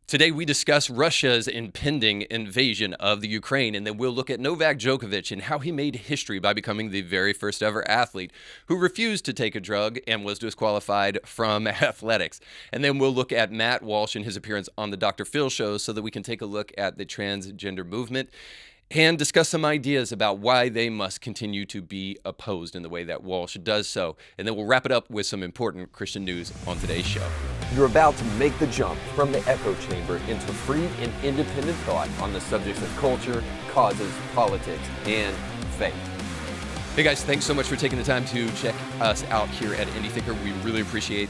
Today, we discuss Russia's impending invasion of the Ukraine, and then we'll look at Novak Djokovic and how he made history by becoming the very first ever athlete who refused to take a drug and was disqualified from athletics. And then we'll look at Matt Walsh and his appearance on the Dr. Phil show so that we can take a look at the transgender movement and discuss some ideas about why they must continue to be opposed in the way that Walsh does so. And then we'll wrap it up with some important Christian news on today's show. You're about to make the jump from the echo chamber into free and independent thought on the subjects of culture, causes, politics, and faith. Hey guys, thanks so much for taking the time to check us out here at Indie Thinker. We really appreciate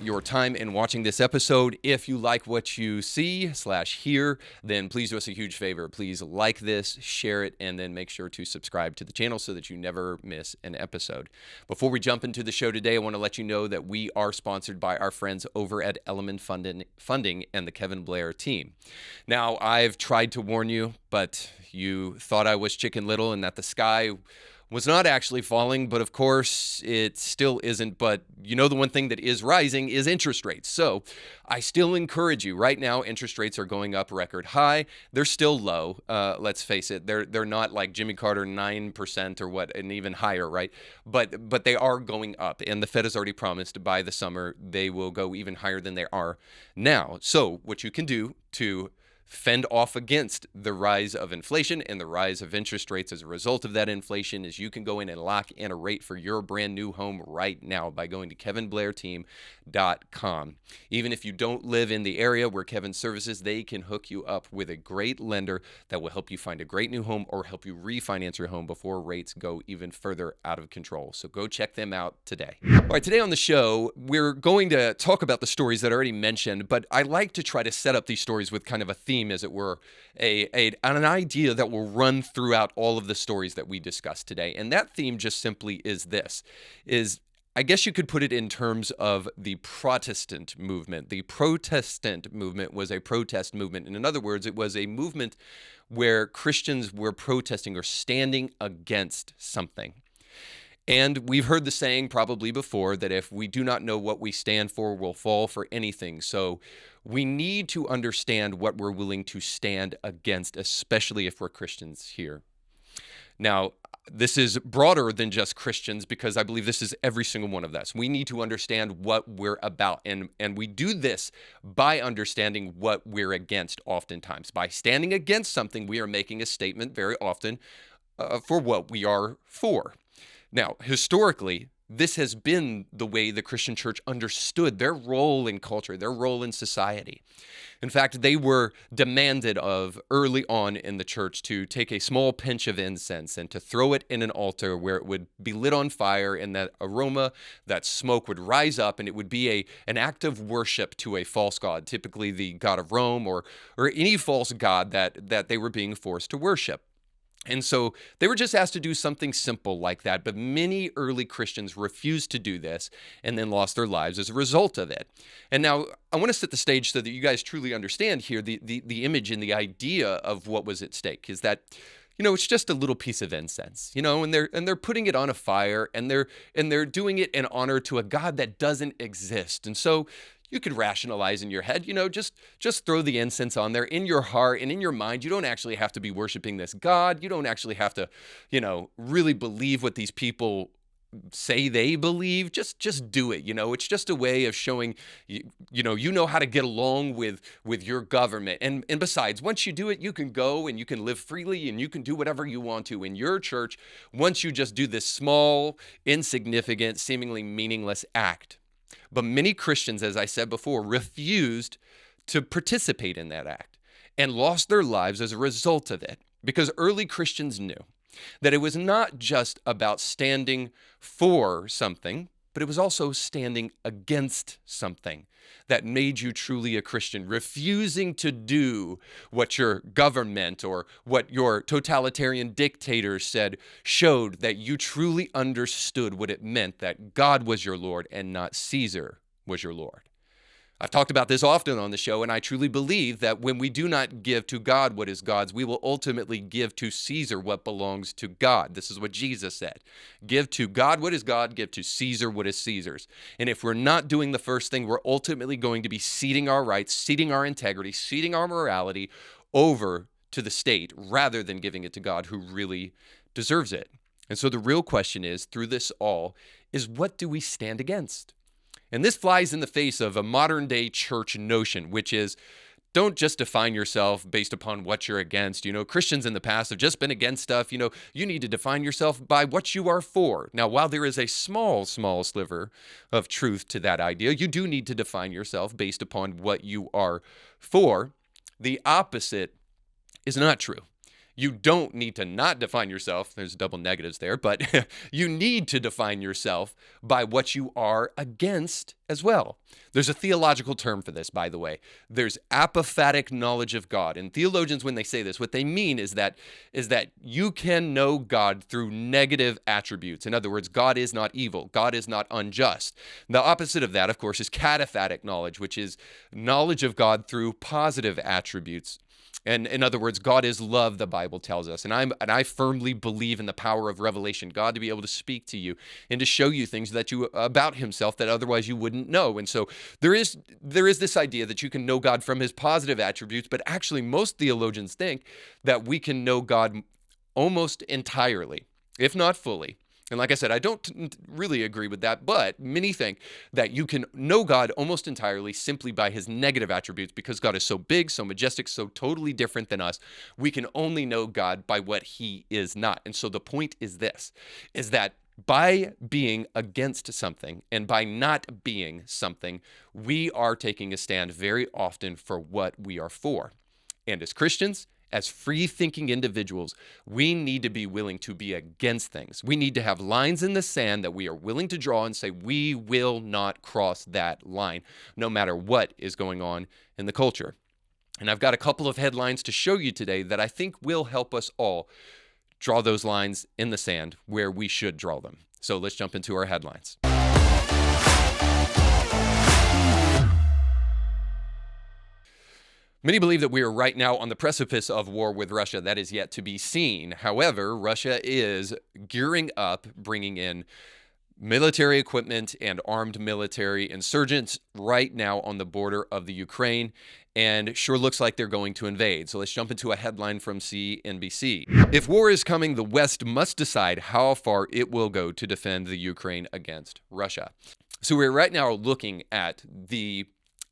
your time in watching this episode. If you like what you see/hear, then please do us a huge favor. Please like this, share it, and then make sure to subscribe to the channel so that you never miss an episode. Before we jump into the show today, I want to let you know that we are sponsored by our friends over at Element Funding and the Kevin Blair team. Now, I've tried to warn you, but you thought I was Chicken Little and that the sky was not actually falling, but of course it still isn't. But you know, the one thing that is rising is interest rates. So I still encourage you. Right now, interest rates are going up record high. They're still low. Let's face it. They're not like Jimmy Carter 9% or what, and even higher, right? But they are going up, and the Fed has already promised by the summer they will go even higher than they are now. So what you can do to fend off against the rise of inflation and the rise of interest rates as a result of that inflation is you can go in and lock in a rate for your brand new home right now by going to kevinblairteam.com. Even if you don't live in the area where Kevin services, they can hook you up with a great lender that will help you find a great new home or help you refinance your home before rates go even further out of control. So go check them out today. All right, today on the show, we're going to talk about the stories that I already mentioned, but I like to try to set up these stories with kind of a theme, as it were, an idea that will run throughout all of the stories that we discuss today. And that theme just simply is this, I guess you could put it in terms of the Protestant movement. The Protestant movement was a protest movement. And in other words, it was a movement where Christians were protesting or standing against something. And we've heard the saying probably before that if we do not know what we stand for, we'll fall for anything. So we need to understand what we're willing to stand against, especially if we're Christians here. Now, this is broader than just Christians because I believe this is every single one of us. We need to understand what we're about. And we do this by understanding what we're against oftentimes. By standing against something, we are making a statement very often for what we are for. Now, historically, this has been the way the Christian church understood their role in culture, their role in society. In fact, they were demanded of early on in the church to take a small pinch of incense and to throw it in an altar where it would be lit on fire, and that aroma, that smoke would rise up, and it would be an act of worship to a false god, typically the god of Rome or any false god that they were being forced to worship. And so they were just asked to do something simple like that, but many early Christians refused to do this and then lost their lives as a result of it. And now I want to set the stage so that you guys truly understand here the image and the idea of what was at stake is that, you know, it's just a little piece of incense, you know, and they're putting it on a fire and they're doing it in honor to a God that doesn't exist. And so you could rationalize in your head, you know, just throw the incense on there in your heart and in your mind. You don't actually have to be worshiping this God. You don't actually have to, you know, really believe what these people say they believe. Just do it. You know, it's just a way of showing, you know how to get along with your government. And besides, once you do it, you can go and you can live freely and you can do whatever you want to in your church once you just do this small, insignificant, seemingly meaningless act. But many Christians, as I said before, refused to participate in that act and lost their lives as a result of it because early Christians knew that it was not just about standing for something, but it was also standing against something that made you truly a Christian, refusing to do what your government or what your totalitarian dictators said showed that you truly understood what it meant that God was your Lord and not Caesar was your Lord. I've talked about this often on the show, and I truly believe that when we do not give to God what is God's, we will ultimately give to Caesar what belongs to God. This is what Jesus said. Give to God what is God, give to Caesar what is Caesar's. And if we're not doing the first thing, we're ultimately going to be ceding our rights, ceding our integrity, ceding our morality over to the state rather than giving it to God, who really deserves it. And so the real question is, through this all, is what do we stand against? And this flies in the face of a modern day church notion, which is don't just define yourself based upon what you're against. Christians in the past have just been against stuff. You need to define yourself by what you are for. Now, while there is a small sliver of truth to that idea, you do need to define yourself based upon what you are for. The opposite is not true. You don't need to not define yourself. There's double negatives there, but you need to define yourself by what you are against as well. There's a theological term for this, by the way. There's apophatic knowledge of God. And theologians, when they say this, what they mean is that you can know God through negative attributes. In other words, God is not evil. God is not unjust. The opposite of that, of course, is cataphatic knowledge, which is knowledge of God through positive attributes. And in other words, God is love, the Bible tells us. And I firmly believe in the power of revelation, God to be able to speak to you and to show you things about himself that otherwise you wouldn't know. And so there is this idea that you can know God from his positive attributes, but actually most theologians think that we can know God almost entirely, if not fully. And like I said, I don't really agree with that, but many think that you can know God almost entirely simply by his negative attributes, because God is so big, so majestic, so totally different than us. We can only know God by what he is not. And so the point is this, is that by being against something and by not being something, we are taking a stand very often for what we are for. And as Christians, as free-thinking individuals, we need to be willing to be against things. We need to have lines in the sand that we are willing to draw and say, we will not cross that line, no matter what is going on in the culture. And I've got a couple of headlines to show you today that I think will help us all draw those lines in the sand where we should draw them. So let's jump into our headlines. Many believe that we are right now on the precipice of war with Russia. That is yet to be seen. However, Russia is gearing up, bringing in military equipment and armed military insurgents right now on the border of the Ukraine, and sure looks like they're going to invade. So let's jump into a headline from CNBC. If war is coming, the West must decide how far it will go to defend the Ukraine against Russia. So we're right now looking at the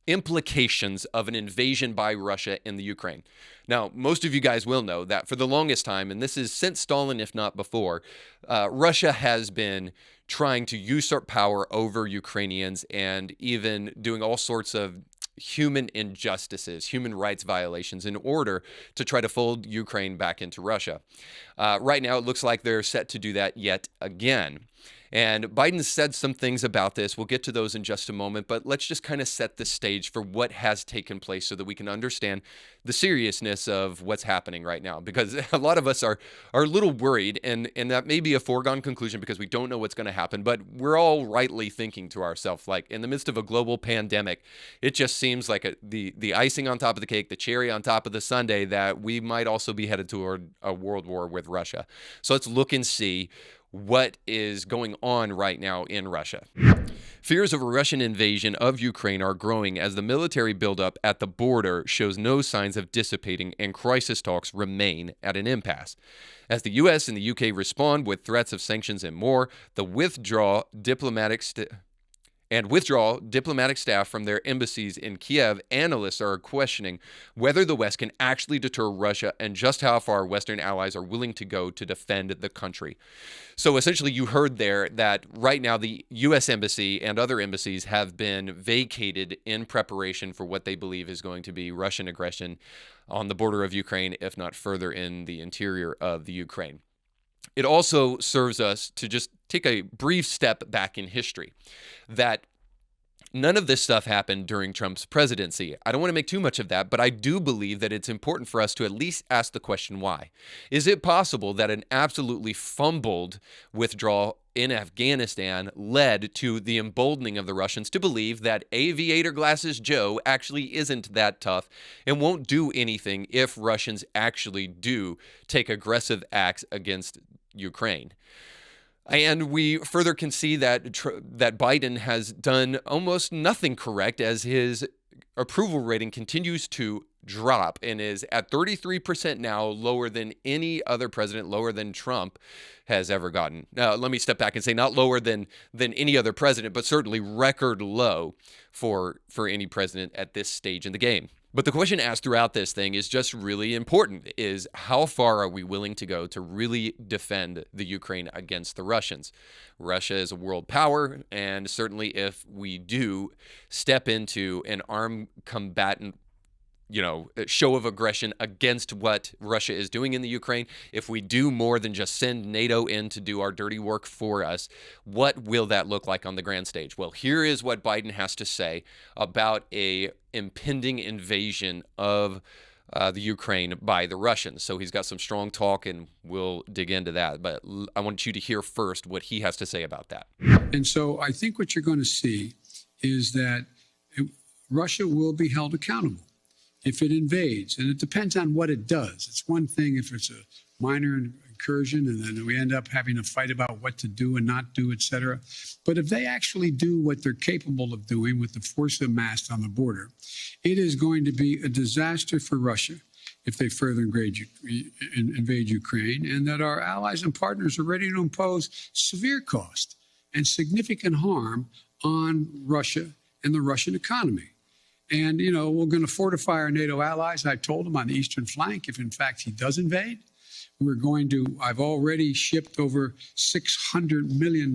implications of an invasion by Russia in the Ukraine. Now, most of you guys will know that for the longest time, and this is since Stalin, if not before, Russia has been trying to usurp power over Ukrainians and even doing all sorts of human injustices, human rights violations in order to try to fold Ukraine back into Russia. Right now, it looks like they're set to do that yet again. And Biden said some things about this. We'll get to those in just a moment, but let's just kind of set the stage for what has taken place so that we can understand the seriousness of what's happening right now. Because a lot of us are a little worried, and that may be a foregone conclusion because we don't know what's going to happen, but we're all rightly thinking to ourselves, like in the midst of a global pandemic, it just seems like the icing on top of the cake, the cherry on top of the sundae, that we might also be headed toward a world war with Russia. So let's look and see what is going on right now in Russia. Fears of a Russian invasion of Ukraine are growing as the military buildup at the border shows no signs of dissipating and crisis talks remain at an impasse. As the U.S. and the U.K. respond with threats of sanctions and more, the withdraw diplomatic staff from their embassies in Kiev, analysts are questioning whether the West can actually deter Russia and just how far Western allies are willing to go to defend the country. So essentially, you heard there that right now the U.S. embassy and other embassies have been vacated in preparation for what they believe is going to be Russian aggression on the border of Ukraine, if not further in the interior of the Ukraine. It also serves us to just take a brief step back in history, that none of this stuff happened during Trump's presidency. I don't want to make too much of that, but I do believe that it's important for us to at least ask the question why. Is it possible that an absolutely fumbled withdrawal in Afghanistan led to the emboldening of the Russians to believe that Aviator Glasses Joe actually isn't that tough and won't do anything if Russians actually do take aggressive acts against Ukraine. And we further can see that Biden has done almost nothing correct as his approval rating continues to drop and is at 33% now, lower than any other president, lower than Trump has ever gotten. Now, let me step back and say not lower than any other president, but certainly record low for any president at this stage in the game. But the question asked throughout this thing is just really important, is how far are we willing to go to really defend the Ukraine against the Russians? Russia is a world power, and certainly if we do step into an armed combatant show of aggression against what Russia is doing in the Ukraine, if we do more than just send NATO in to do our dirty work for us, what will that look like on the grand stage? Well, here is what Biden has to say about a impending invasion of the Ukraine by the Russians. So he's got some strong talk, and we'll dig into that. But I want you to hear first what he has to say about that. And so I think what you're going to see is that Russia will be held accountable if it invades, and it depends on what it does. It's one thing if it's a minor incursion and then we end up having a fight about what to do and not do, et cetera. But if they actually do what they're capable of doing with the force amassed on the border, it is going to be a disaster for Russia if they further invade Ukraine, and that our allies and partners are ready to impose severe cost and significant harm on Russia and the Russian economy. And, we're going to fortify our NATO allies, I told him, on the eastern flank, if in fact he does invade. I've already shipped over $600 million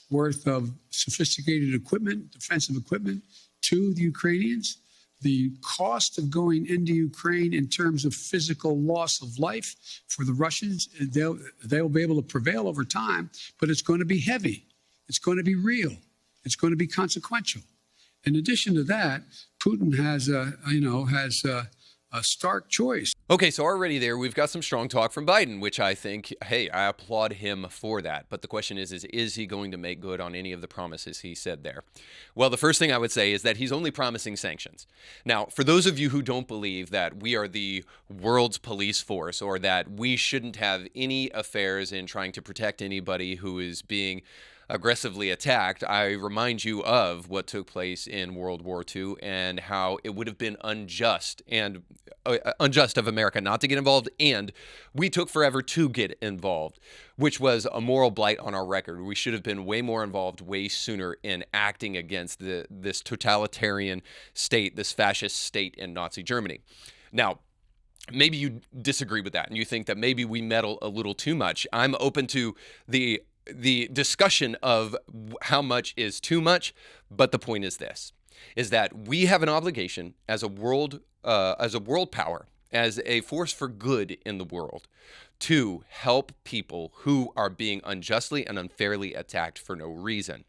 worth of sophisticated equipment, defensive equipment, to the Ukrainians. The cost of going into Ukraine in terms of physical loss of life for the Russians, they'll be able to prevail over time, but it's going to be heavy. It's going to be real. It's going to be consequential. In addition to that, Putin has a stark choice. Okay, so already there, we've got some strong talk from Biden, which I think, hey, I applaud him for that. But the question is he going to make good on any of the promises he said there? Well, the first thing I would say is that he's only promising sanctions. Now, for those of you who don't believe that we are the world's police force or that we shouldn't have any affairs in trying to protect anybody who is being aggressively attacked, I remind you of what took place in World War II and how it would have been unjust of America not to get involved, and we took forever to get involved, which was a moral blight on our record. We should have been way more involved way sooner in acting against this totalitarian state, this fascist state in Nazi Germany. Now, maybe you disagree with that and you think that maybe we meddle a little too much. I'm open to the discussion of how much is too much, but the point is this, is that we have an obligation as a world power, as a force for good in the world, to help people who are being unjustly and unfairly attacked for no reason.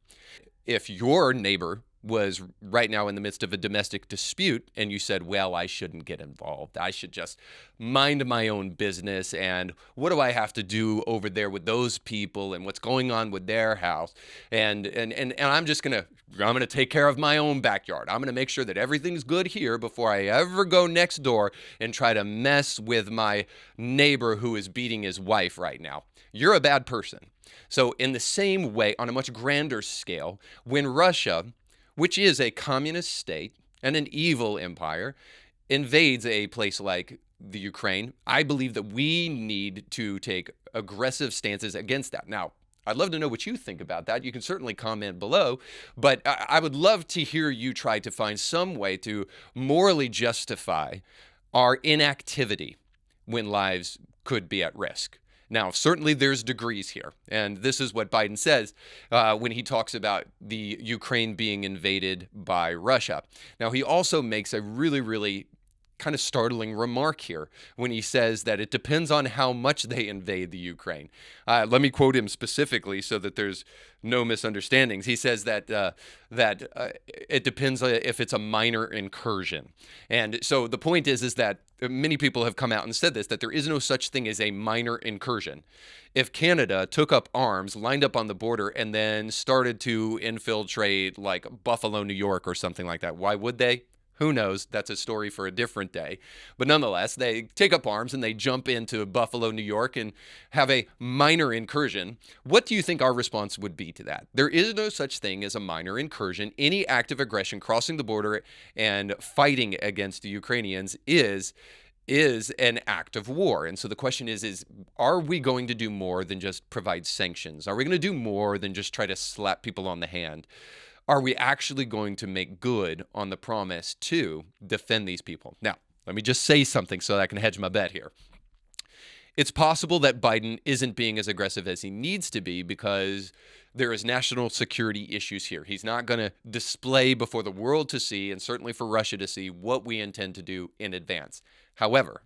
If your neighbor was right now in the midst of a domestic dispute and you said, well, I shouldn't get involved, I should just mind my own business, and what do I have to do over there with those people and what's going on with their house, and I'm gonna take care of my own backyard. I'm gonna make sure that everything's good here before I ever go next door and try to mess with my neighbor who is beating his wife right now. You're a bad person. So in the same way, on a much grander scale, when Russia, which is a communist state and an evil empire, invades a place like the Ukraine, I believe that we need to take aggressive stances against that. Now, I'd love to know what you think about that. You can certainly comment below, but I would love to hear you try to find some way to morally justify our inactivity when lives could be at risk. Now, certainly there's degrees here, and this is what Biden says when he talks about the Ukraine being invaded by Russia. Now, he also makes a really, really kind of startling remark here when he says that it depends on how much they invade the Ukraine. Let me quote him specifically so that there's no misunderstandings. He says that it depends if it's a minor incursion. And so the point is that many people have come out and said this, that there is no such thing as a minor incursion. If Canada took up arms, lined up on the border, and then started to infiltrate like Buffalo, New York or something like that, why would they? Who knows? That's a story for a different day. But nonetheless, they take up arms and they jump into Buffalo, New York and have a minor incursion. What do you think our response would be to that? There is no such thing as a minor incursion. Any act of aggression crossing the border and fighting against the Ukrainians is an act of war. And so the question is are we going to do more than just provide sanctions? Are we going to do more than just try to slap people on the hand? Are we actually going to make good on the promise to defend these people? Now, let me just say something so that I can hedge my bet here. It's possible that Biden isn't being as aggressive as he needs to be because there is national security issues here. He's not going to display before the world to see, and certainly for Russia to see, what we intend to do in advance. However,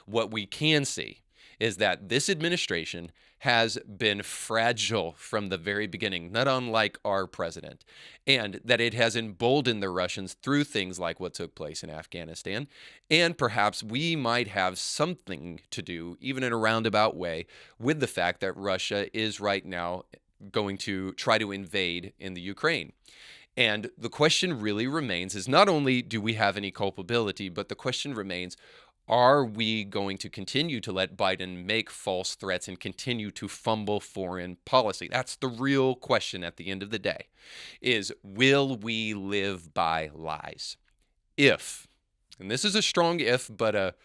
what we can see is that this administration has been fragile from the very beginning, not unlike our president, and that it has emboldened the Russians through things like what took place in Afghanistan. And perhaps we might have something to do, even in a roundabout way, with the fact that Russia is right now going to try to invade in the Ukraine. And the question really remains is not only do we have any culpability, but the question remains, are we going to continue to let Biden make false threats and continue to fumble foreign policy? That's the real question at the end of the day, is will we live by lies? If, and this is a strong if, but a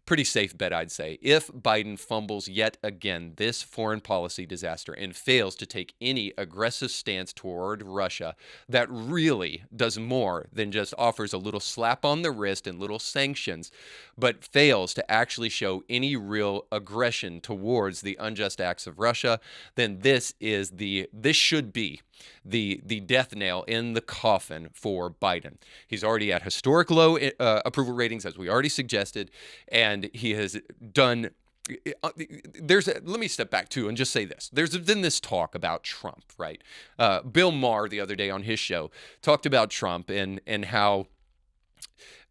pretty safe bet, I'd say, if Biden fumbles yet again this foreign policy disaster and fails to take any aggressive stance toward Russia that really does more than just offers a little slap on the wrist and little sanctions, but fails to actually show any real aggression towards the unjust acts of Russia, then this should be the death nail in the coffin for Biden. He's already at historic low approval ratings, as we already suggested, and he has done. Let me step back too and just say this. There's been this talk about Trump, right? Bill Maher the other day on his show talked about Trump and how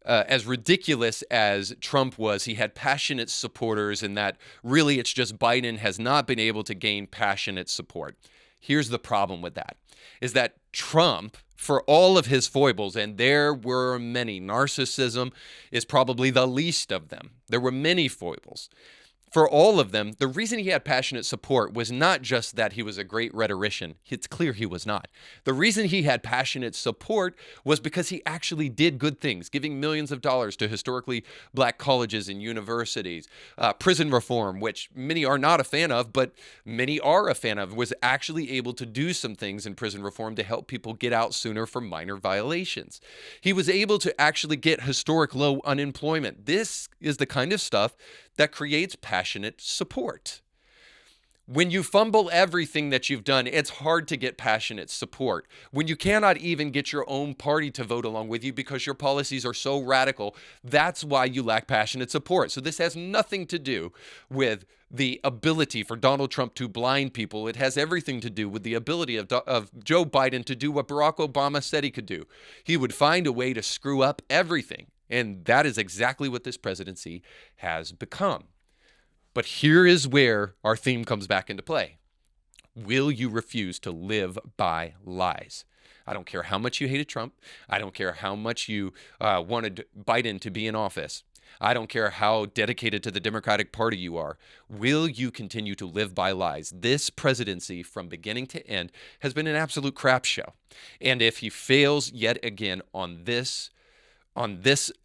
as ridiculous as Trump was, he had passionate supporters, and that really it's just Biden has not been able to gain passionate support. Here's the problem with that, is that Trump, for all of his foibles, and there were many, narcissism is probably the least of them. There were many foibles. For all of them, the reason he had passionate support was not just that he was a great rhetorician. It's clear he was not. The reason he had passionate support was because he actually did good things, giving millions of dollars to historically black colleges and universities. Prison reform, which many are not a fan of, but many are a fan of, was actually able to do some things in prison reform to help people get out sooner for minor violations. He was able to actually get historic low unemployment. This is the kind of stuff that creates passionate support. When you fumble everything that you've done, it's hard to get passionate support. When you cannot even get your own party to vote along with you because your policies are so radical, that's why you lack passionate support. So this has nothing to do with the ability for Donald Trump to blind people. It has everything to do with the ability of Joe Biden to do what Barack Obama said he could do. He would find a way to screw up everything. And that is exactly what this presidency has become. But here is where our theme comes back into play. Will you refuse to live by lies? I don't care how much you hated Trump. I don't care how much you wanted Biden to be in office. I don't care how dedicated to the Democratic Party you are. Will you continue to live by lies? This presidency, from beginning to end, has been an absolute crap show. And if he fails yet again on this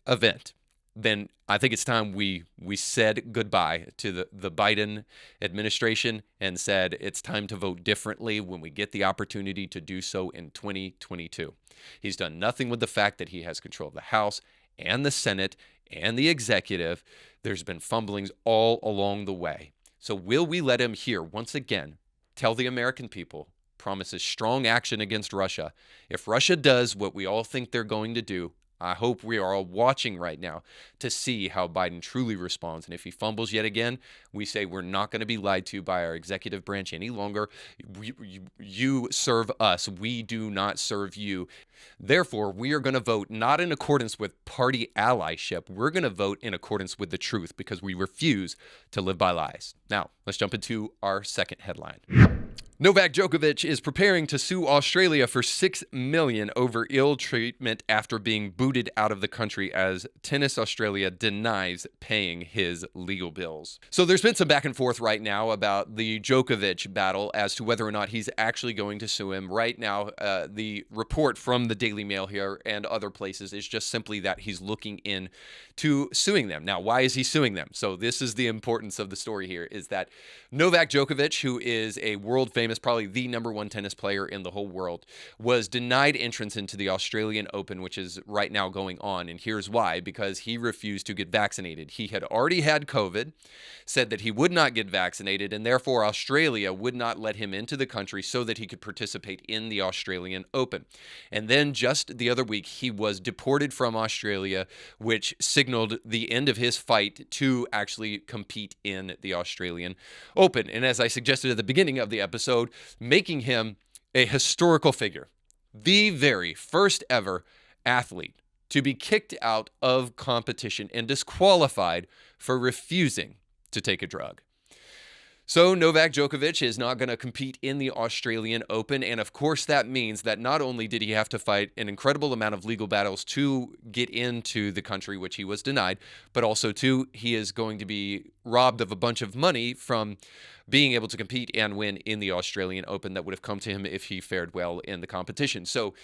event, then I think it's time we said goodbye to the Biden administration and said it's time to vote differently when we get the opportunity to do so in 2022. He's done nothing with the fact that he has control of the House and the Senate and the executive. There's been fumblings all along the way. So will we let him here once again tell the American people, promises strong action against Russia? If Russia does what we all think they're going to do, I hope we are all watching right now to see how Biden truly responds. And if he fumbles yet again, we say we're not going to be lied to by our executive branch any longer. You serve us. We do not serve you. Therefore, we are going to vote not in accordance with party allyship. We're going to vote in accordance with the truth because we refuse to live by lies. Now, let's jump into our second headline. Novak Djokovic is preparing to sue Australia for $6 million over ill treatment after being booted out of the country as Tennis Australia denies paying his legal bills. So there's been some back and forth right now about the Djokovic battle as to whether or not he's actually going to sue him. Right now, the report from the Daily Mail here and other places is just simply that he's looking into suing them. Now, why is he suing them? So this is the importance of the story here, is that Novak Djokovic, who is a world famous, probably the number one tennis player in the whole world, was denied entrance into the Australian Open, which is right now going on. And here's why: because he refused to get vaccinated. He had already had COVID, said that he would not get vaccinated, and therefore Australia would not let him into the country so that he could participate in the Australian Open. And then just the other week, he was deported from Australia, which signaled the end of his fight to actually compete in the Australian Open. And as I suggested at the beginning of the episode, making him a historical figure, the very first ever athlete to be kicked out of competition and disqualified for refusing to take a drug. So Novak Djokovic is not going to compete in the Australian Open, and of course that means that not only did he have to fight an incredible amount of legal battles to get into the country, which he was denied, but also too, he is going to be robbed of a bunch of money from being able to compete and win in the Australian Open that would have come to him if he fared well in the competition. So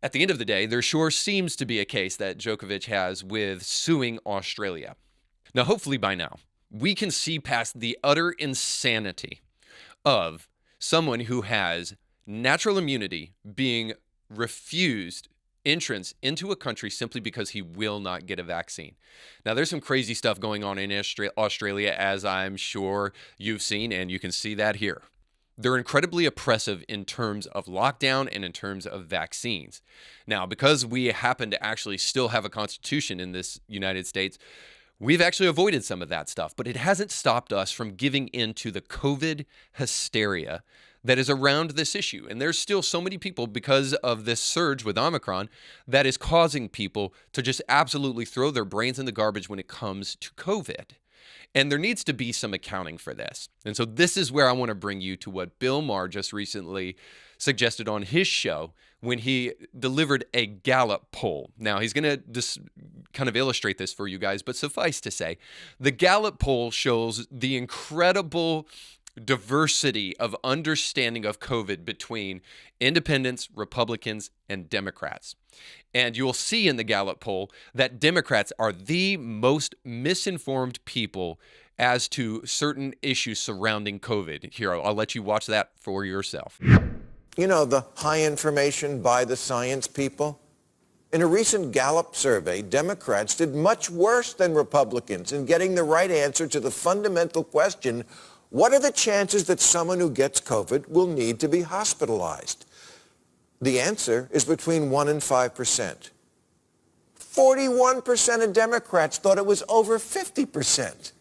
at the end of the day, there sure seems to be a case that Djokovic has with suing Australia. Now, hopefully by now, we can see past the utter insanity of someone who has natural immunity being refused entrance into a country simply because he will not get a vaccine. Now, there's some crazy stuff going on in Australia, as I'm sure you've seen, and you can see that here. They're incredibly oppressive in terms of lockdown and in terms of vaccines. Now, because we happen to actually still have a constitution in this United States, we've actually avoided some of that stuff, but it hasn't stopped us from giving in to the COVID hysteria that is around this issue. And there's still so many people, because of this surge with Omicron, that is causing people to just absolutely throw their brains in the garbage when it comes to COVID. And there needs to be some accounting for this. And so this is where I want to bring you to what Bill Maher just recently suggested on his show when he delivered a Gallup poll. Now, he's going to just kind of illustrate this for you guys, but suffice to say, the Gallup poll shows the incredible diversity of understanding of COVID between independents, Republicans, and Democrats. And you'll see in the Gallup poll that Democrats are the most misinformed people as to certain issues surrounding COVID. Here, I'll let you watch that for yourself. You know, the high information by the science people? In a recent Gallup survey, Democrats did much worse than Republicans in getting the right answer to the fundamental question, what are the chances that someone who gets COVID will need to be hospitalized? The answer is between 1% and 5%. 41% of Democrats thought it was over 50%.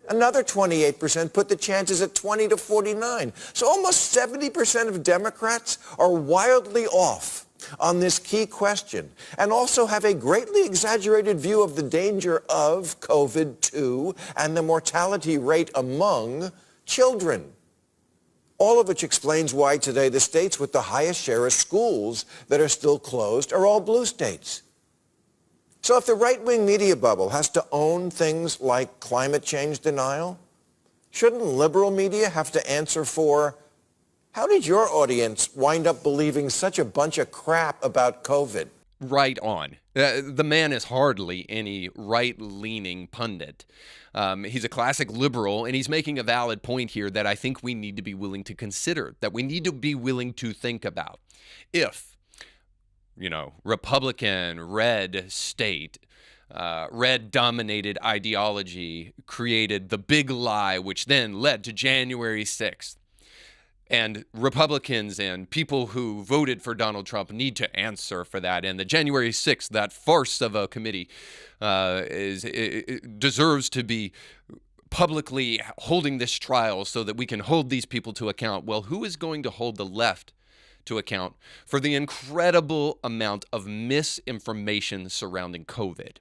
Another 28% put the chances at 20 to 49. So almost 70% of Democrats are wildly off on this key question and also have a greatly exaggerated view of the danger of COVID-2 and the mortality rate among children. All of which explains why today the states with the highest share of schools that are still closed are all blue states. So if the right-wing media bubble has to own things like climate change denial, shouldn't liberal media have to answer for, how did your audience wind up believing such a bunch of crap about COVID? Right on. The man is hardly any right-leaning pundit. He's a classic liberal, and he's making a valid point here that I think we need to be willing to consider, that we need to be willing to think about. If, Republican, red state, red-dominated ideology created the big lie, which then led to January 6th, And Republicans and people who voted for Donald Trump need to answer for that. And the January 6th, that farce of a committee, deserves to be publicly holding this trial so that we can hold these people to account. Well, who is going to hold the left to account for the incredible amount of misinformation surrounding COVID?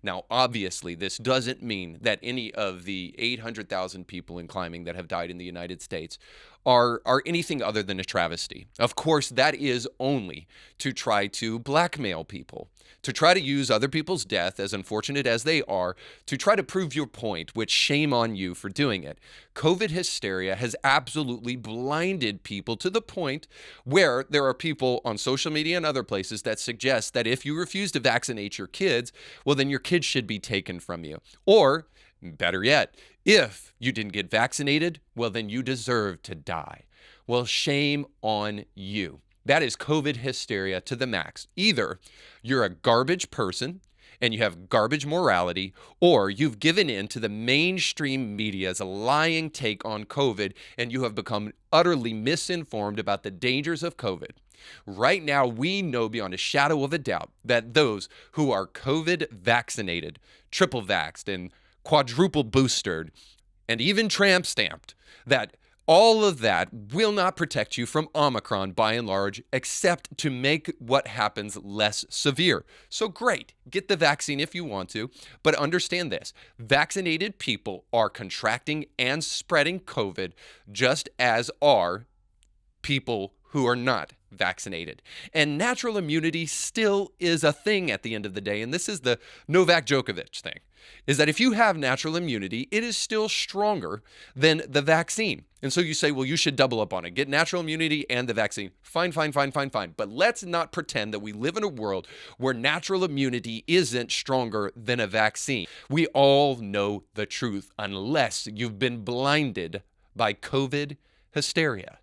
Now, obviously, this doesn't mean that any of the 800,000 people in climbing that have died in the United States are anything other than a travesty. Of course, that is only to try to blackmail people, to try to use other people's death, as unfortunate as they are, to try to prove your point, which shame on you for doing it. COVID hysteria has absolutely blinded people to the point where there are people on social media and other places that suggest that if you refuse to vaccinate your kids, well, then your kids should be taken from you. Or, better yet, if you didn't get vaccinated, well, then you deserve to die. Well, shame on you. That is COVID hysteria to the max. Either you're a garbage person and you have garbage morality, or you've given in to the mainstream media's lying take on COVID and you have become utterly misinformed about the dangers of COVID. Right now, we know beyond a shadow of a doubt that those who are COVID vaccinated, triple vaxxed, and quadruple boosted, and even tramp stamped, that all of that will not protect you from Omicron by and large, except to make what happens less severe. So great, get the vaccine if you want to, but understand this. Vaccinated people are contracting and spreading COVID just as are people who are not vaccinated. And natural immunity still is a thing at the end of the day. And this is the Novak Djokovic thing, is that if you have natural immunity, it is still stronger than the vaccine. And so you say, well, you should double up on it. Get natural immunity and the vaccine. Fine. But let's not pretend that we live in a world where natural immunity isn't stronger than a vaccine. We all know the truth unless you've been blinded by COVID hysteria.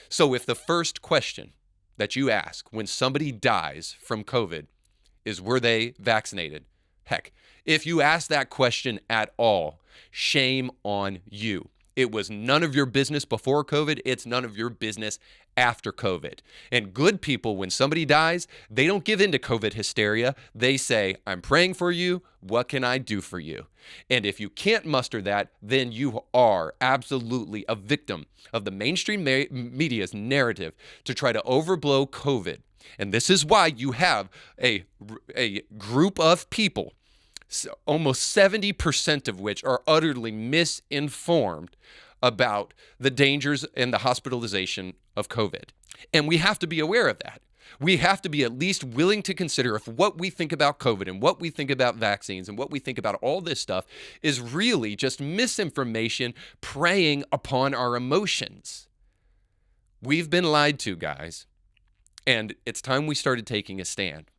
So if the first question that you ask when somebody dies from COVID is, were they vaccinated? Heck, if you ask that question at all, shame on you. It was none of your business before COVID. It's none of your business after COVID. And good people, when somebody dies, they don't give in to COVID hysteria. They say, I'm praying for you. What can I do for you? And if you can't muster that, then you are absolutely a victim of the mainstream media's narrative to try to overblow COVID. And this is why you have a group of people, almost 70% of which are utterly misinformed about the dangers and the hospitalization of COVID. And we have to be aware of that. We have to be at least willing to consider if what we think about COVID and what we think about vaccines and what we think about all this stuff is really just misinformation preying upon our emotions. We've been lied to, guys, and it's time we started taking a stand.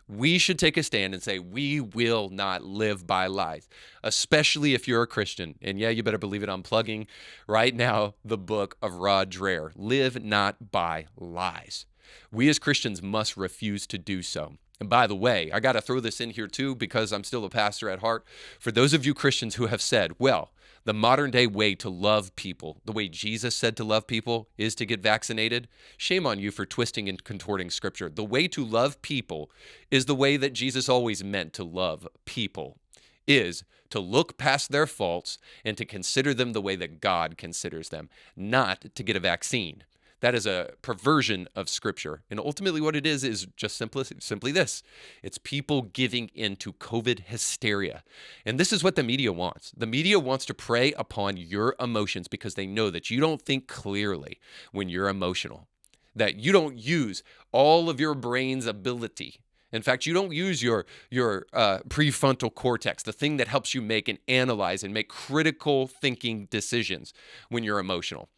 We should take a stand and say, we will not live by lies, especially if you're a Christian. And yeah, you better believe it, I'm plugging right now the book of Rod Dreher, Live Not by Lies. We as Christians must refuse to do so. And by the way, I got to throw this in here too, because I'm still a pastor at heart. For those of you Christians who have said, well, the modern day way to love people, the way Jesus said to love people, is to get vaccinated. Shame on you for twisting and contorting scripture. The way to love people is the way that Jesus always meant to love people, is to look past their faults and to consider them the way that God considers them, not to get a vaccine. That is a perversion of Scripture. And ultimately what it is just simply this. It's people giving into COVID hysteria. And this is what the media wants. The media wants to prey upon your emotions because they know that you don't think clearly when you're emotional, that you don't use all of your brain's ability. In fact, you don't use your prefrontal cortex, the thing that helps you make and analyze and make critical thinking decisions when you're emotional.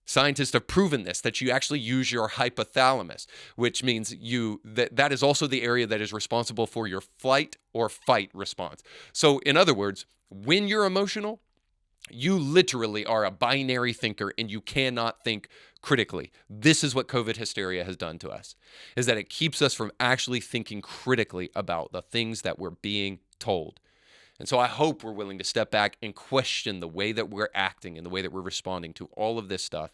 Scientists have proven this, that you actually use your hypothalamus, which means that is also the area that is responsible for your flight or fight response. So in other words, when you're emotional, you literally are a binary thinker and you cannot think critically. This is what COVID hysteria has done to us, is that it keeps us from actually thinking critically about the things that we're being told. And so I hope we're willing to step back and question the way that we're acting and the way that we're responding to all of this stuff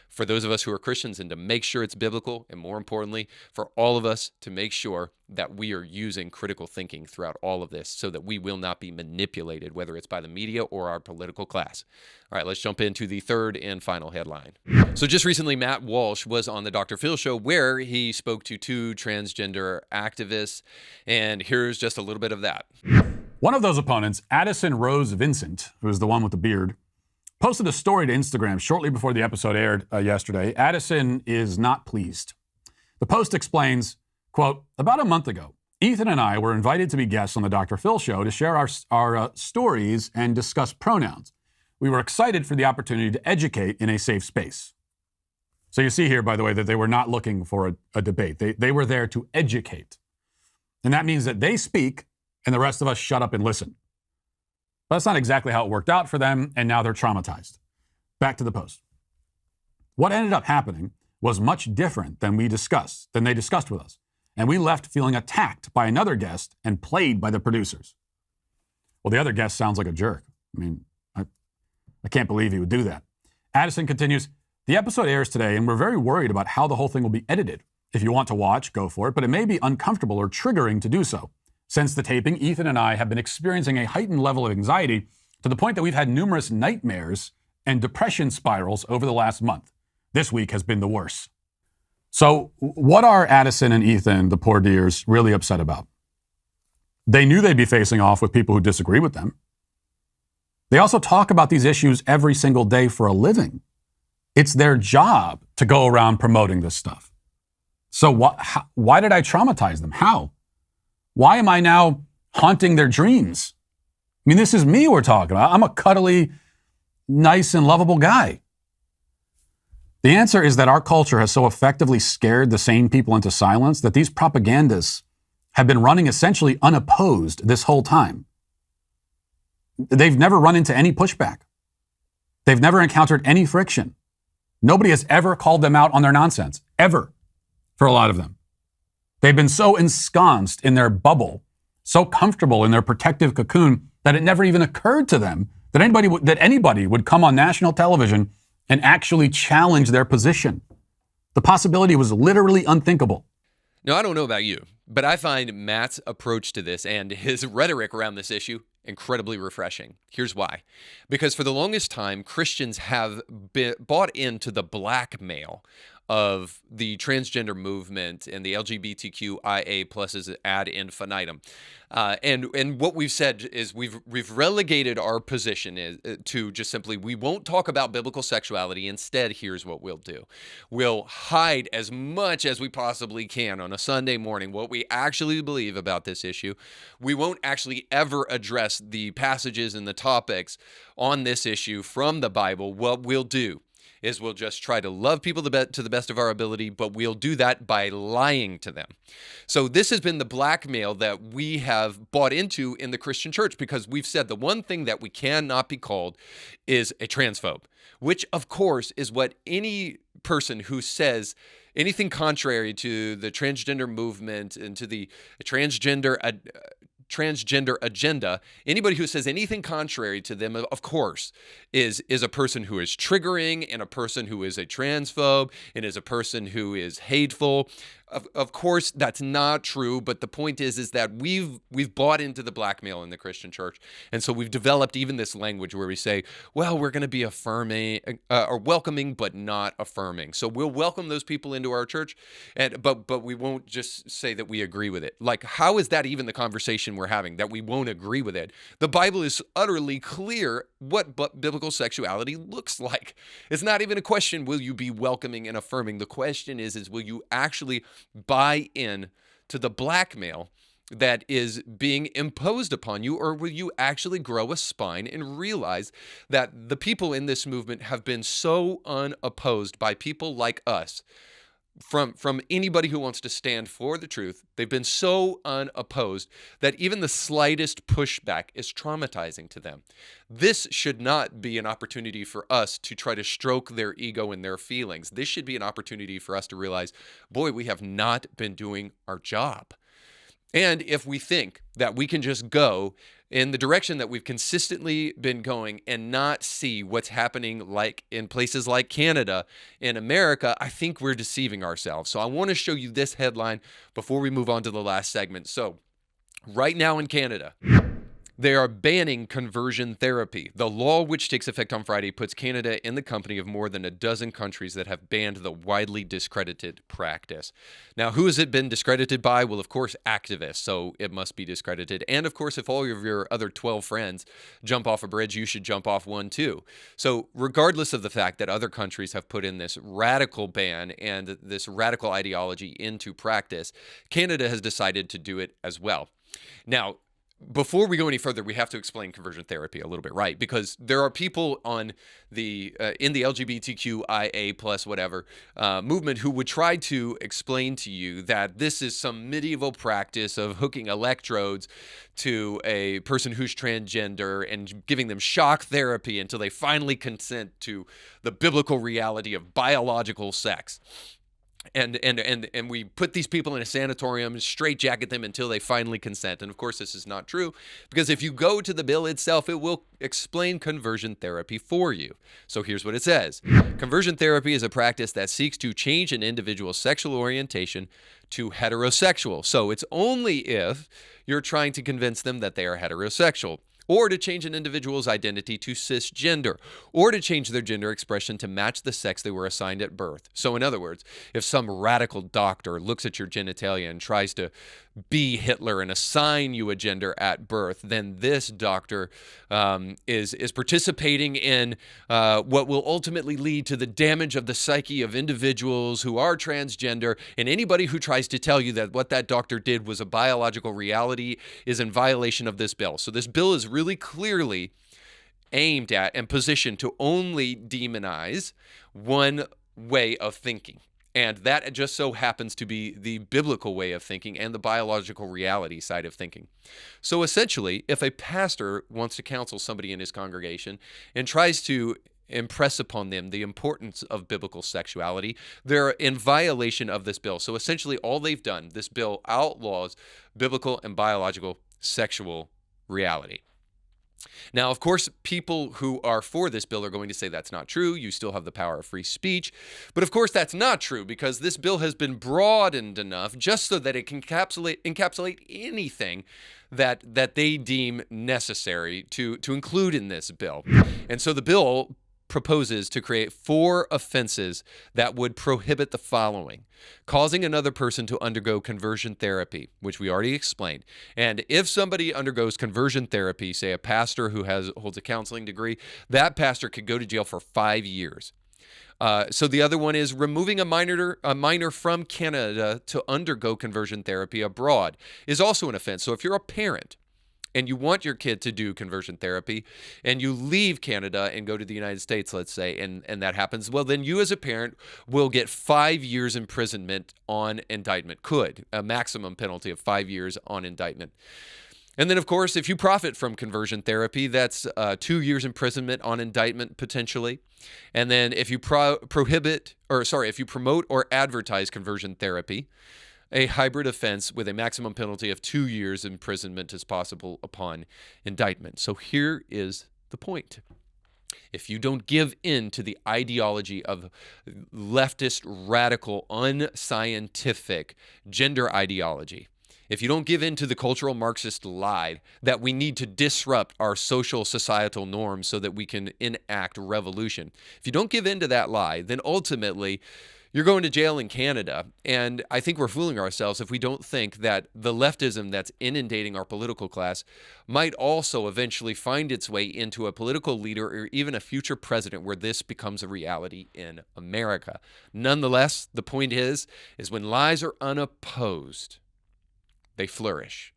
for those of us who are Christians, and to make sure it's biblical, and more importantly, for all of us to make sure that we are using critical thinking throughout all of this so that we will not be manipulated, whether it's by the media or our political class. All right, let's jump into the third and final headline. So just recently, Matt Walsh was on the Dr. Phil show where he spoke to two transgender activists, and here's just a little bit of that. One of those opponents, Addison Rose Vincent, who is the one with the beard, posted a story to Instagram shortly before the episode aired yesterday. Addison is not pleased. The post explains, quote, "About a month ago, Ethan and I were invited to be guests on the Dr. Phil show to share our stories and discuss pronouns. We were excited for the opportunity to educate in a safe space." So you see here, by the way, that they were not looking for a debate. They were there to educate. And that means that they speak and the rest of us shut up and listen. But that's not exactly how it worked out for them, and now they're traumatized. Back to the post. What ended up happening was much different than they discussed with us. And we left feeling attacked by another guest and played by the producers. Well, the other guest sounds like a jerk. I mean, I can't believe he would do that. Addison continues, "The episode airs today, and we're very worried about how the whole thing will be edited. If you want to watch, go for it, but it may be uncomfortable or triggering to do so. Since the taping, Ethan and I have been experiencing a heightened level of anxiety to the point that we've had numerous nightmares and depression spirals over the last month. This week has been the worst." So what are Addison and Ethan, the poor dears, really upset about? They knew they'd be facing off with people who disagree with them. They also talk about these issues every single day for a living. It's their job to go around promoting this stuff. So why did I traumatize them? How? Why am I now haunting their dreams? I mean, this is me we're talking about. I'm a cuddly, nice, and lovable guy. The answer is that our culture has so effectively scared the sane people into silence that these propagandists have been running essentially unopposed this whole time. They've never run into any pushback. They've never encountered any friction. Nobody has ever called them out on their nonsense, ever, for a lot of them. They've been so ensconced in their bubble, so comfortable in their protective cocoon, that it never even occurred to them that anybody would come on national television and actually challenge their position. The possibility was literally unthinkable. Now, I don't know about you, but I find Matt's approach to this and his rhetoric around this issue incredibly refreshing. Here's why. Because for the longest time, Christians have bought into the blackmail of the transgender movement and the LGBTQIA pluses ad infinitum. And what we've said is we've relegated our position to just simply, we won't talk about biblical sexuality. Instead, here's what we'll do. We'll hide as much as we possibly can on a Sunday morning what we actually believe about this issue. We won't actually ever address the passages and the topics on this issue from the Bible. What we'll do is we'll just try to love people to the best of our ability, but we'll do that by lying to them. So this has been the blackmail that we have bought into in the Christian church, because we've said the one thing that we cannot be called is a transphobe, which of course is what any person who says anything contrary to the transgender movement and to the transgender agenda, anybody who says anything contrary to them, of course, is a person who is triggering, and a person who is a transphobe, and is a person who is hateful. Of course, that's not true, but the point is that we've bought into the blackmail in the Christian church, and so we've developed even this language where we say, well, we're going to be affirming or welcoming, but not affirming. So we'll welcome those people into our church, but we won't just say that we agree with it. Like, how is that even the conversation we're having, that we won't agree with it? The Bible is utterly clear what biblical sexuality looks like. It's not even a question, will you be welcoming and affirming? The question is will you actually buy in to the blackmail that is being imposed upon you, or will you actually grow a spine and realize that the people in this movement have been so unopposed by people like us, from anybody who wants to stand for the truth? They've been so unopposed that even the slightest pushback is traumatizing to them. This should not be an opportunity for us to try to stroke their ego and their feelings. This should be an opportunity for us to realize, boy, we have not been doing our job. And if we think that we can just go in the direction that we've consistently been going and not see what's happening like in places like Canada, in America, I think we're deceiving ourselves. So I want to show you this headline before we move on to the last segment. So right now in Canada, they are banning conversion therapy. The law, which takes effect on Friday, puts Canada in the company of more than a dozen countries that have banned the widely discredited practice. Now, who has it been discredited by? Well, of course, activists, so it must be discredited. And of course, if all of your other 12 friends jump off a bridge, you should jump off one too. So regardless of the fact that other countries have put in this radical ban and this radical ideology into practice, Canada has decided to do it as well. Now, before we go any further, we have to explain conversion therapy a little bit, right? Because there are people on the in the LGBTQIA plus whatever movement who would try to explain to you that this is some medieval practice of hooking electrodes to a person who's transgender and giving them shock therapy until they finally consent to the biblical reality of biological sex. And we put these people in a sanatorium, straitjacket them until they finally consent. And of course, this is not true, because if you go to the bill itself, it will explain conversion therapy for you. So here's what it says. Conversion therapy is a practice that seeks to change an individual's sexual orientation to heterosexual. So it's only if you're trying to convince them that they are heterosexual, or to change an individual's identity to cisgender, or to change their gender expression to match the sex they were assigned at birth. So in other words, if some radical doctor looks at your genitalia and tries to be Hitler and assign you a gender at birth, then this doctor is participating in what will ultimately lead to the damage of the psyche of individuals who are transgender. And anybody who tries to tell you that what that doctor did was a biological reality is in violation of this bill. So this bill is really clearly aimed at and positioned to only demonize one way of thinking. And that just so happens to be the biblical way of thinking and the biological reality side of thinking. So essentially, if a pastor wants to counsel somebody in his congregation and tries to impress upon them the importance of biblical sexuality, they're in violation of this bill. So essentially, all they've done, this bill outlaws biblical and biological sexual reality. Now, of course, people who are for this bill are going to say that's not true. You still have the power of free speech. But of course, that's not true, because this bill has been broadened enough just so that it can encapsulate anything that they deem necessary to include in this bill. And so the bill proposes to create 4 offenses that would prohibit the following: causing another person to undergo conversion therapy, which we already explained. And if somebody undergoes conversion therapy, say a pastor who holds a counseling degree, that pastor could go to jail for 5 years. So the other one is removing a minor from Canada to undergo conversion therapy abroad is also an offense. So if you're a parent and you want your kid to do conversion therapy and you leave Canada and go to the United States, let's say, and that happens, well, then you as a parent will get 5 years imprisonment on indictment, a maximum penalty of 5 years on indictment. And then, of course, if you profit from conversion therapy, that's 2 years imprisonment on indictment potentially. And then if you if you promote or advertise conversion therapy, a hybrid offense with a maximum penalty of 2 years imprisonment is possible upon indictment. So here is the point. If you don't give in to the ideology of leftist, radical, unscientific gender ideology, if you don't give in to the cultural Marxist lie that we need to disrupt our social societal norms so that we can enact revolution, if you don't give in to that lie, then ultimately you're going to jail in Canada. And I think we're fooling ourselves if we don't think that the leftism that's inundating our political class might also eventually find its way into a political leader or even a future president where this becomes a reality in America. Nonetheless, the point is when lies are unopposed, they flourish.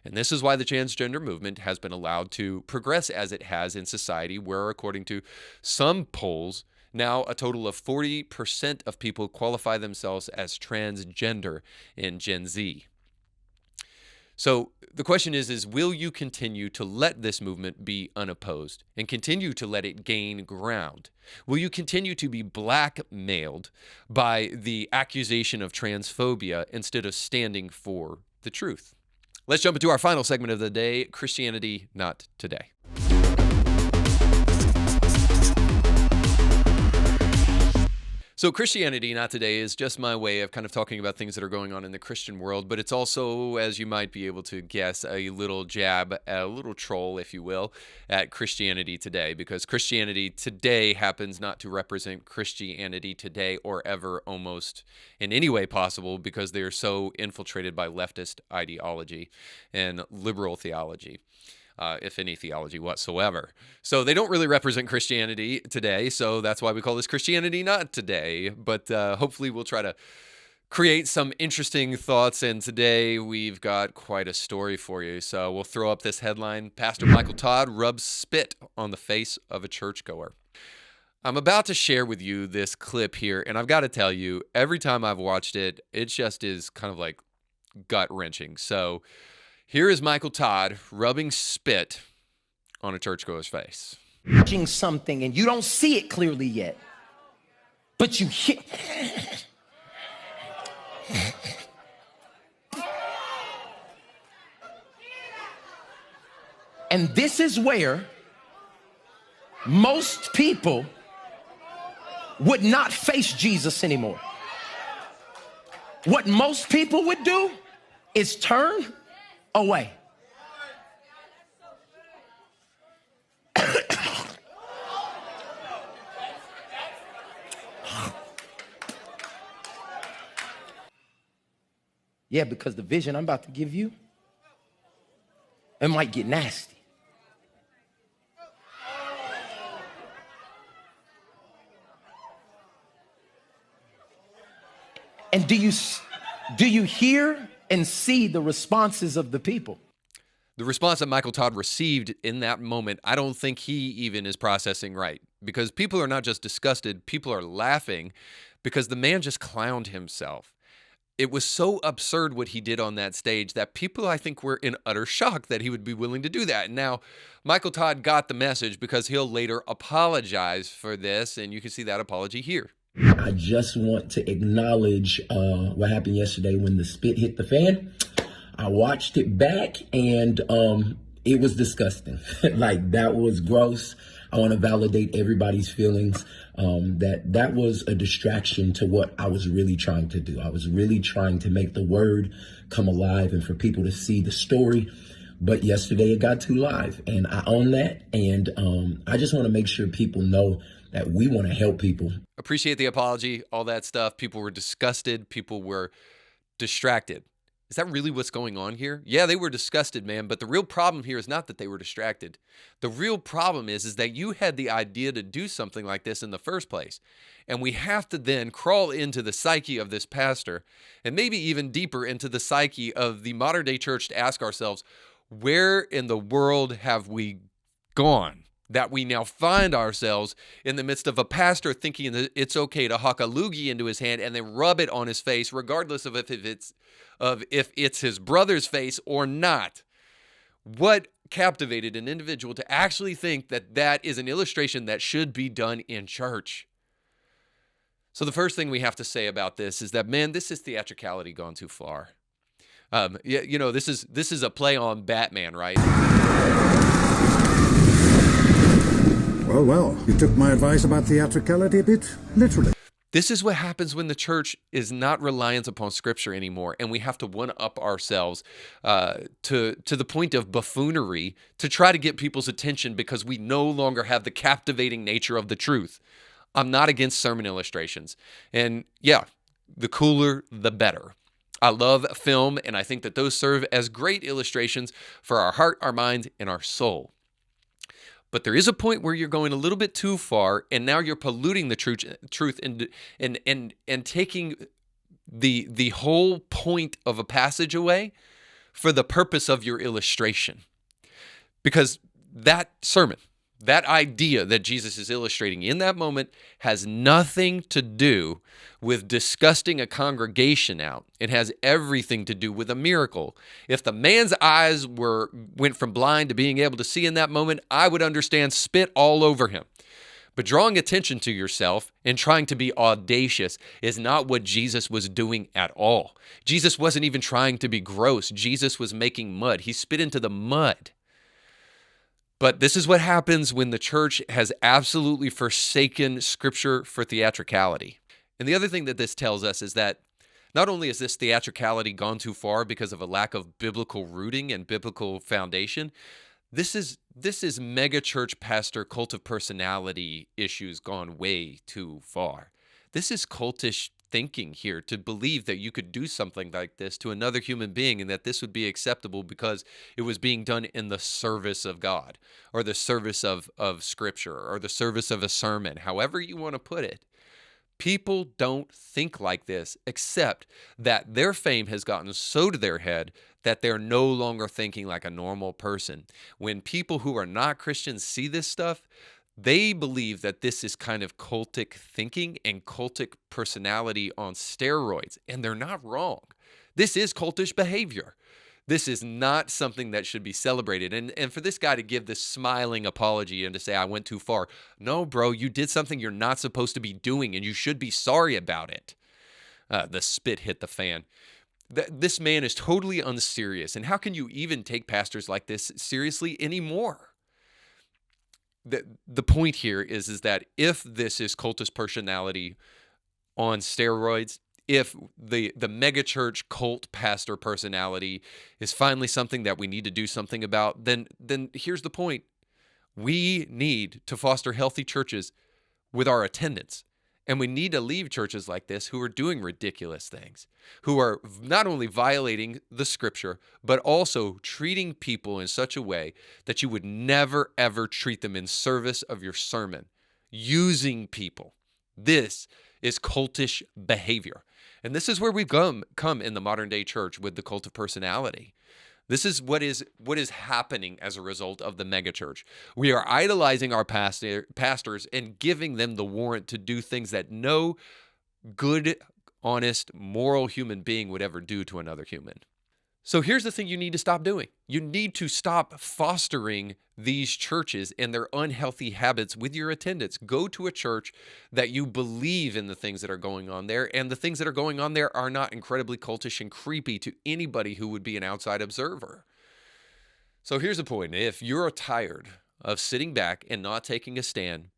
And this is why the transgender movement has been allowed to progress as it has in society, where, according to some polls, now a total of 40% of people qualify themselves as transgender in Gen Z. So the question is will you continue to let this movement be unopposed and continue to let it gain ground? Will you continue to be blackmailed by the accusation of transphobia instead of standing for the truth? Let's jump into our final segment of the day, Christianity Not Today. So Christianity Not Today is just my way of kind of talking about things that are going on in the Christian world, but it's also, as you might be able to guess, a little jab, a little troll, if you will, at Christianity Today, because Christianity Today happens not to represent Christianity today or ever almost in any way possible, because they are so infiltrated by leftist ideology and liberal theology. If any theology whatsoever. So they don't really represent Christianity today, so that's why we call this Christianity Not Today. But hopefully we'll try to create some interesting thoughts, and today we've got quite a story for you. So we'll throw up this headline: Pastor Michael Todd rubs spit on the face of a churchgoer. I'm about to share with you this clip here, and I've got to tell you, every time I've watched it, it just is kind of like gut-wrenching. So here is Michael Todd rubbing spit on a churchgoer's face. Watching something and you don't see it clearly yet, but you hear. And this is where most people would not face Jesus anymore. What most people would do is turn away. Yeah, because the vision I'm about to give you, it might get nasty. And do you hear and see the responses of the people? The response that Michael Todd received in that moment, I don't think he even is processing right, because people are not just disgusted, people are laughing because the man just clowned himself. It was so absurd what he did on that stage that people, I think, were in utter shock that he would be willing to do that. Now, Michael Todd got the message because he'll later apologize for this, and you can see that apology here. I just want to acknowledge what happened yesterday when the spit hit the fan. I watched it back and it was disgusting. Like, that was gross. I want to validate everybody's feelings. That was a distraction to what I was really trying to do. I was really trying to make the word come alive and for people to see the story. But yesterday it got too live, and I own that. And I just want to make sure people know that we want to help people. Appreciate the apology, all that stuff. People were disgusted. People were distracted. Is that really what's going on here? Yeah, they were disgusted, man. But the real problem here is not that they were distracted. The real problem is that you had the idea to do something like this in the first place. And we have to then crawl into the psyche of this pastor, and maybe even deeper into the psyche of the modern day church, to ask ourselves, where in the world have we gone that we now find ourselves in the midst of a pastor thinking that it's okay to huck a loogie into his hand and then rub it on his face, regardless of if it's his brother's face or not? What captivated an individual to actually think that that is an illustration that should be done in church? So the first thing we have to say about this is that, man, this is theatricality gone too far. This is a play on Batman, right? Well, you took my advice about theatricality a bit literally. This is what happens when the church is not reliant upon Scripture anymore, and we have to one-up ourselves to the point of buffoonery to try to get people's attention because we no longer have the captivating nature of the truth. I'm not against sermon illustrations. And yeah, the cooler, the better. I love film, and I think that those serve as great illustrations for our heart, our mind, and our soul. But there is a point where you're going a little bit too far, and now you're polluting the truth and taking the whole point of a passage away for the purpose of your illustration. Because that sermon, that idea that Jesus is illustrating in that moment has nothing to do with disgusting a congregation out. It has everything to do with a miracle. If the man's eyes went from blind to being able to see in that moment, I would understand spit all over him. But drawing attention to yourself and trying to be audacious is not what Jesus was doing at all. Jesus wasn't even trying to be gross. Jesus was making mud. He spit into the mud. But this is what happens when the church has absolutely forsaken Scripture for theatricality. And the other thing that this tells us is that not only has this theatricality gone too far because of a lack of biblical rooting and biblical foundation, this is mega church pastor cult of personality issues gone way too far. This is cultish thinking here, to believe that you could do something like this to another human being and that this would be acceptable because it was being done in the service of God or the service of Scripture or the service of a sermon, however you want to put it. People don't think like this, except that their fame has gotten so to their head that they're no longer thinking like a normal person. When people who are not Christians see this stuff, they believe that this is kind of cultic thinking and cultic personality on steroids, and they're not wrong. This is cultish behavior. This is not something that should be celebrated. And for this guy to give this smiling apology and to say, I went too far. No, bro, you did something you're not supposed to be doing, and you should be sorry about it. The spit hit the fan. This man is totally unserious. And how can you even take pastors like this seriously anymore? The point here is that if this is cultist personality on steroids, if the megachurch cult pastor personality is finally something that we need to do something about, then here's the point. We need to foster healthy churches with our attendance. And we need to leave churches like this who are doing ridiculous things, who are not only violating the Scripture, but also treating people in such a way that you would never, ever treat them in service of your sermon, using people. This is cultish behavior. And this is where we've come in the modern day church with the cult of personality. This is what is happening as a result of the megachurch. We are idolizing our pastors and giving them the warrant to do things that no good, honest, moral human being would ever do to another human. So here's the thing you need to stop doing. You need to stop fostering these churches and their unhealthy habits with your attendance. Go to a church that you believe in the things that are going on there, and the things that are going on there are not incredibly cultish and creepy to anybody who would be an outside observer. So here's the point. If you're tired of sitting back and not taking a stand,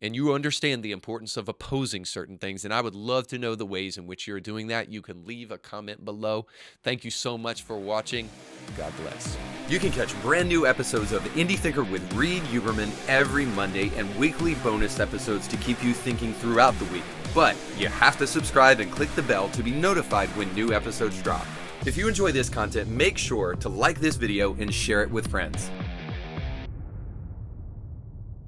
and you understand the importance of opposing certain things, and I would love to know the ways in which you're doing that, you can leave a comment below. Thank you so much for watching. God bless. You can catch brand new episodes of Indie Thinker with Reed Huberman every Monday and weekly bonus episodes to keep you thinking throughout the week. But you have to subscribe and click the bell to be notified when new episodes drop. If you enjoy this content, make sure to like this video and share it with friends.